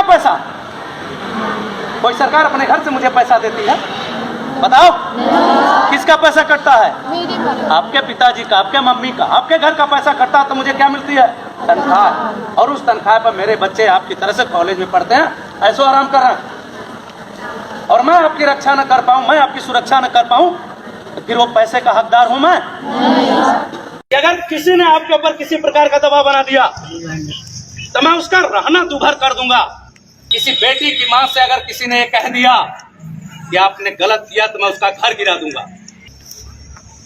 किसका पैसा? कोई सरकार अपने घर से मुझे पैसा देती है? बताओ, किसका पैसा कटता है? आपके पिताजी का, आपके मम्मी का, आपके घर का पैसा कटता है तो मुझे क्या मिलती है? तनख्वाह। और उस तनख्वाह पर मेरे बच्चे आपकी तरह से कॉलेज में पढ़ते हैं, ऐसो आराम कर रहे हैं। और मैं आपकी रक्षा न कर पाऊं, मैं आपकी सुरक्षा न कर पाऊं, तो फिर वो पैसे का हकदार हूं मैं? अगर किसी ने आपके ऊपर किसी प्रकार का दबाव बना दिया तो मैं उसका रहना दूभर कर दूंगा। किसी बेटी की मां से अगर किसी ने कह दिया कि आपने गलत किया तो मैं उसका घर गिरा दूंगा।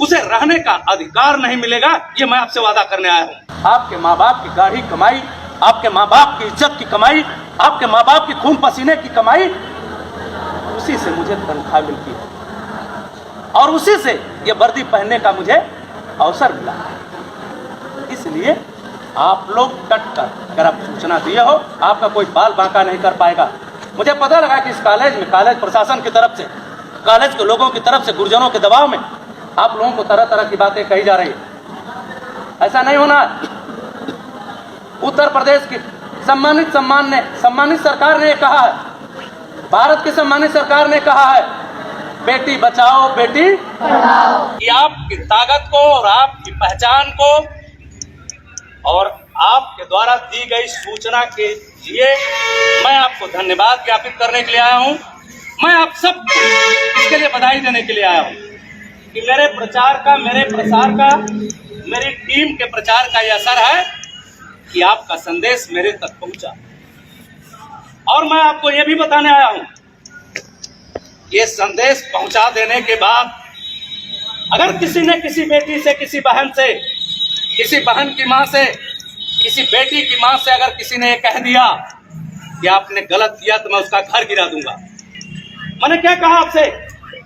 उसे रहने का अधिकार नहीं मिलेगा, ये मैं आपसे वादा करने आया हूँ। आपके माँ बाप की गाढ़ी कमाई, आपके माँ बाप की इज्जत की कमाई, आपके माँ बाप की खून पसीने की कमाई, उसी से मुझे तनख्वाह मिलती है और उसी से ये वर्दी पहनने का मुझे अवसर मिला है। इसलिए आप लोग डट कर, अगर आप सूचना दिए हो, आपका कोई बाल बांका नहीं कर पाएगा। मुझे पता लगा कि इस कॉलेज में, कॉलेज प्रशासन की तरफ से, कॉलेज के लोगों की तरफ से, गुरुजनों के दबाव में आप लोगों को तरह तरह की बातें कही जा रही है। ऐसा नहीं होना। उत्तर प्रदेश की सम्मानित सरकार ने कहा है, भारत की सम्मानित सरकार ने कहा है, बेटी बचाओ बेटी पढ़ाओ। कि आपकी ताकत को और आपकी पहचान को और आपके द्वारा दी गई सूचना के लिए मैं आपको धन्यवाद ज्ञापित करने के लिए आया हूं। मैं आप सब इसके लिए बधाई देने के लिए आया हूं कि मेरे प्रचार का, मेरे प्रसार का, मेरी टीम के प्रचार का यह असर है कि आपका संदेश मेरे तक पहुंचा। और मैं आपको यह भी बताने आया हूं, ये संदेश पहुंचा देने के बाद अगर किसी ने किसी बेटी से, किसी बहन से, किसी बहन की मां से, किसी बेटी की मां से अगर किसी ने कह दिया कि आपने गलत किया तो मैं उसका घर गिरा दूंगा। मैंने क्या कहा आपसे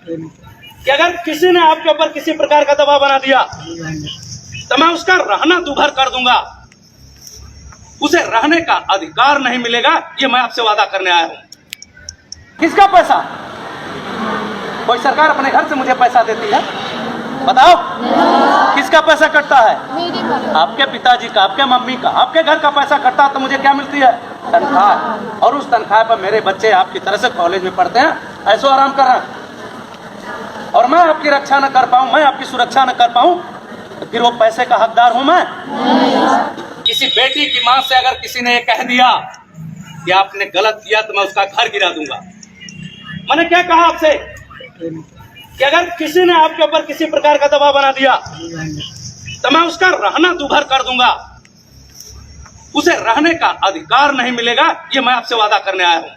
कि अगर किसी ने आपके ऊपर किसी प्रकार का दबाव बना दिया तो मैं उसका रहना दूभर कर दूंगा। उसे रहने का अधिकार नहीं मिलेगा, ये मैं आपसे वादा करने आया हूं। किसका पैसा? कोई सरकार अपने घर से मुझे पैसा देती है? बताओ, किसका पैसा कटता है? आपके पिताजी का, आपके मम्मी का, आपके घर का पैसा कटता है तो मुझे क्या मिलती है? तनख्वाह। और उस तनख्वाह पर मेरे बच्चे आपकी तरह से कॉलेज में पढ़ते हैं, ऐसो आराम कर रहे हैं। और मैं आपकी रक्षा न कर पाऊं, मैं आपकी सुरक्षा न कर पाऊं, तो फिर वो पैसे का हकदार हूं मैं? किसी बेटी की मां से अगर किसी ने कह दिया कि आपने गलत किया तो मैं उसका घर गिरा दूंगा। मैंने क्या कहा आपसे कि अगर किसी ने आपके ऊपर किसी प्रकार का दबाव बना दिया तो मैं उसका रहना दूभर कर दूंगा। उसे रहने का अधिकार नहीं मिलेगा, ये मैं आपसे वादा करने आया हूं।